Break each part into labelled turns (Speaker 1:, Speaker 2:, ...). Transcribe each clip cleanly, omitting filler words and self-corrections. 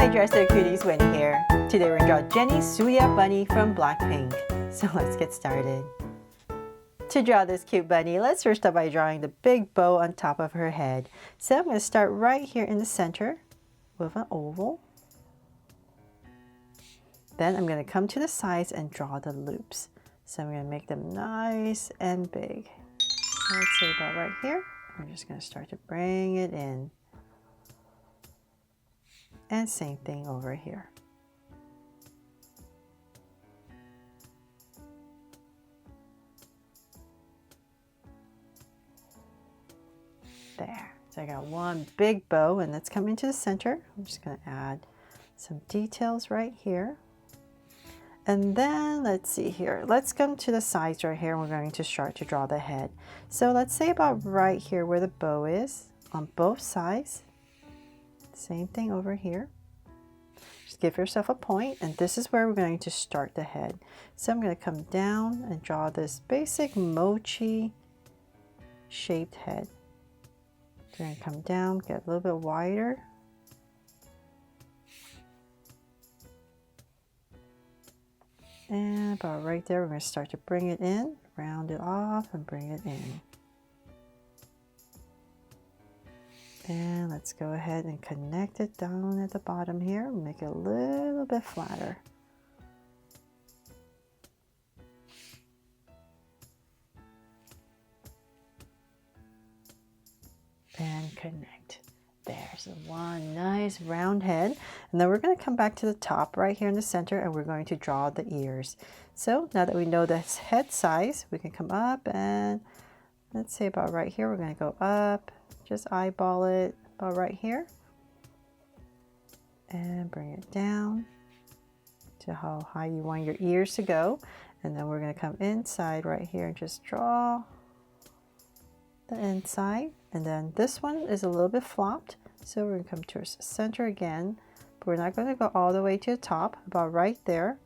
Speaker 1: Hi Dresser Cuties, Winnie here. Today we're going to draw Jenny's Sooya bunny from Blackpink. So let's get started. To draw this cute bunny, let's first start by drawing the big bow on top of her head. So I'm going to start right here in the center with an oval. Then I'm going to come to the sides and draw the loops. So I'm going to make them nice and big. Let's say about right here. I'm just going to start to bring it in. And same thing over here. There. So I got one big bow, and let's come into the center. I'm just going to add some details right here. And then let's see here. Let's come to the sides right here, and we're going to start to draw the head. So let's say about right here where the bow is on both sides. Same thing over here. Just give yourself a point, and this is where we're going to start the head. So I'm going to come down and draw this basic mochi shaped head. We're going to come down, get a little bit wider. And about right there, we're going to start to bring it in, round it off and bring it in. And let's go ahead and connect it down at the bottom here, make it a little bit flatter. And connect. There's one nice round head. And then we're going to come back to the top right here in the center, and we're going to draw the ears. So now that we know the head size, we can come up and let's say about right here, we're going to go up, just eyeball it about right here. And bring it down to how high you want your ears to go. And then we're going to come inside right here and just draw the inside. And then this one is a little bit flopped, so we're going to come towards the center again, but we're not going to go all the way to the top. About right there,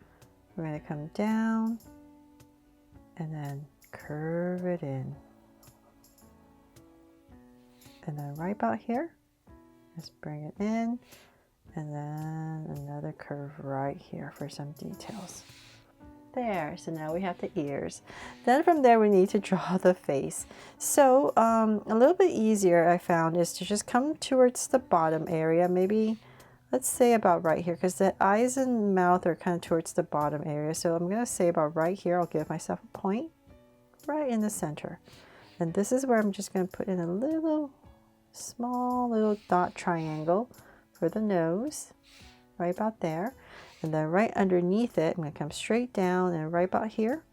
Speaker 1: we're going to come down and then curve it in. And then right about here, let's bring it in, and then another curve right here for some details. There, so now we have the ears. Then from there we need to draw the face. So a little bit easier I found is to just come towards the bottom area, maybe let's say about right here, because the eyes and mouth are kind of towards the bottom area. So I'm going to say about right here, I'll give myself a point right in the center. And this is where I'm just going to put in a little small little dot triangle for the nose, right about there. And then right underneath it, I'm going to come straight down, and right about here,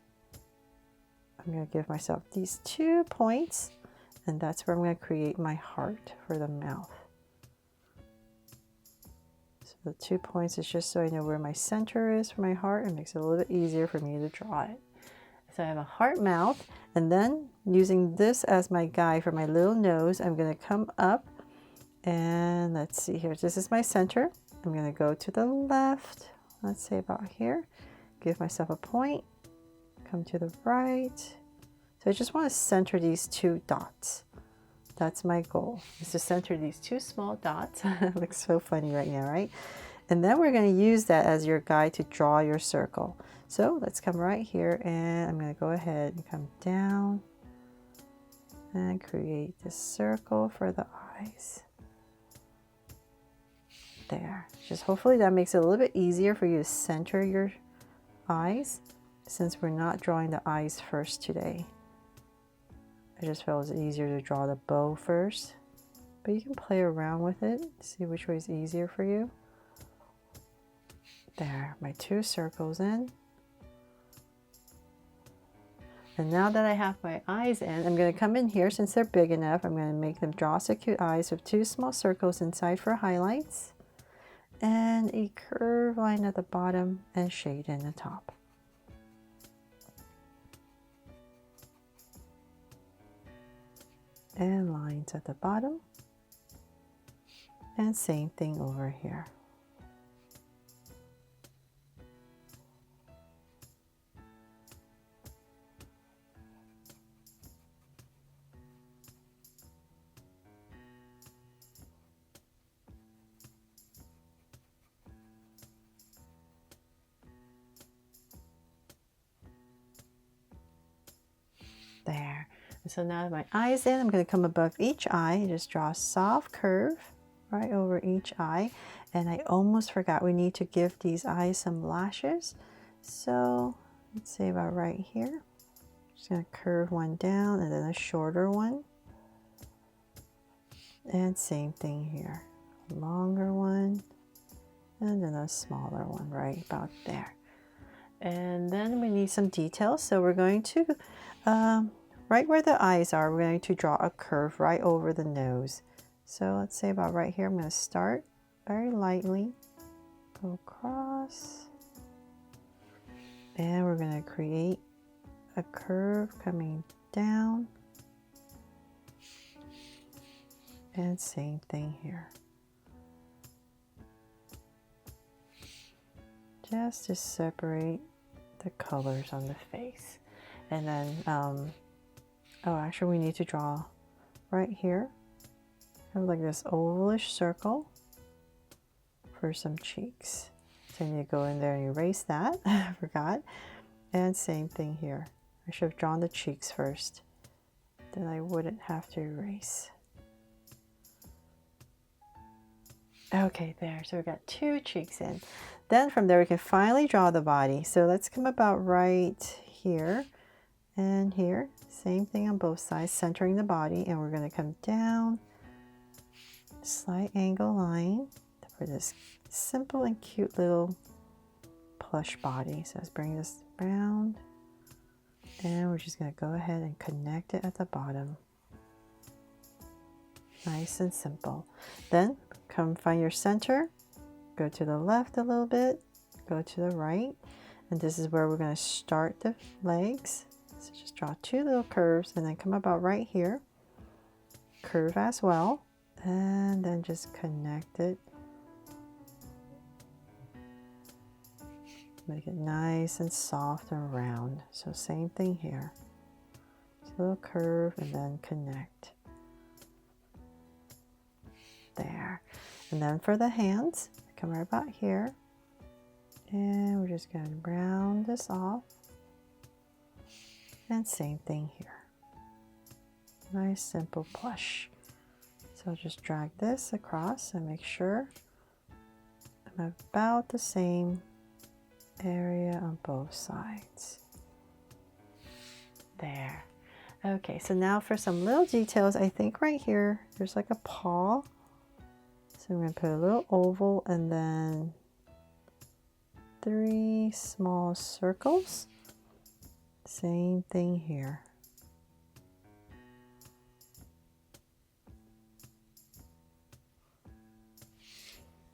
Speaker 1: I'm going to give myself these 2 points, and that's where I'm going to create my heart for the mouth. So the 2 points is just so I know where my center is for my heart. It makes it a little bit easier for me to draw it. So I have a heart mouth, and then using this as my guide for my little nose, I'm going to come up, and let's see here. This is my center. I'm going to go to the left. Let's say about here, give myself a point, come to the right. So I just want to center these 2 dots. That's my goal, is to center these 2 small dots. It looks so funny right now, right? And then we're going to use that as your guide to draw your circle. So let's come right here, and I'm going to go ahead and come down and create this circle for the eyes. There. Just hopefully that makes it a little bit easier for you to center your eyes, since we're not drawing the eyes first today. I just felt it was easier to draw the bow first, but you can play around with it, see which way is easier for you. There, my 2 circles in. And now that I have my eyes in, I'm going to come in here, since they're big enough, I'm going to make them draw so cute eyes with 2 small circles inside for highlights, and a curved line at the bottom and shade in the top. And lines at the bottom, and same thing over here. So now my eye's in, I'm going to come above each eye and just draw a soft curve right over each eye. And I almost forgot, we need to give these eyes some lashes. So let's say about right here. Just going to curve one down and then a shorter one. And same thing here. Longer one and then a smaller one right about there. And then we need some details. So we're going to, right where the eyes are, we're going to draw a curve right over the nose. So let's say about right here, I'm going to start very lightly, go across, and we're going to create a curve coming down, and same thing here. Just to separate the colors on the face. And then, oh, actually we need to draw right here, have like this ovalish circle for some cheeks. So you need to go in there and erase that, I forgot. And same thing here. I should have drawn the cheeks first, then I wouldn't have to erase. Okay, there, so we got 2 cheeks in. Then from there we can finally draw the body. So let's come about right here and here. Same thing on both sides, centering the body, and we're going to come down, slight angle line for this simple and cute little plush body. So let's bring this round, and we're just going to go ahead and connect it at the bottom. Nice and simple. Then come find your center, go to the left a little bit, go to the right, and this is where we're going to start the legs. So just draw 2 little curves and then come about right here, curve as well, and then just connect it. Make it nice and soft and round. So same thing here. Just a little curve and then connect. There. And then for the hands, come right about here. And we're just going to round this off. And same thing here. Nice simple plush. So just drag this across and make sure I'm about the same area on both sides. There. Okay, so now for some little details, I think right here there's like a paw. So I'm going to put a little oval and then 3 small circles. Same thing here.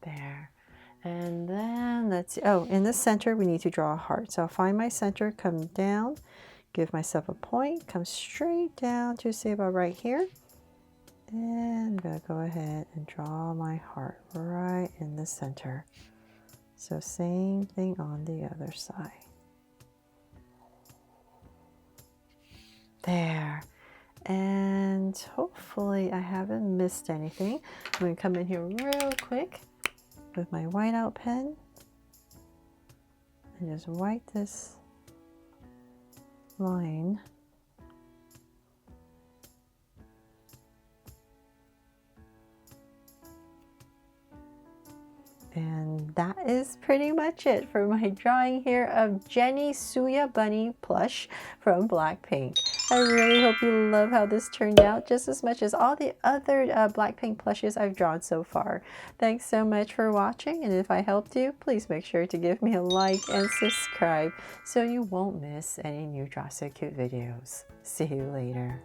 Speaker 1: There. And then let's see. Oh, in the center we need to draw a heart. So I'll find my center, come down, give myself a point, come straight down to say about right here. And I'm going to go ahead and draw my heart right in the center. So same thing on the other side. There. And hopefully I haven't missed anything. I'm going to come in here real quick with my whiteout pen and just white this line. And that is pretty much it for my drawing here of Jennie Sooya Bunny plush from Blackpink. I really hope you love how this turned out just as much as all the other Blackpink plushes I've drawn so far. Thanks so much for watching, and if I helped you, please make sure to give me a like and subscribe so you won't miss any new Draw So Cute videos. See you later.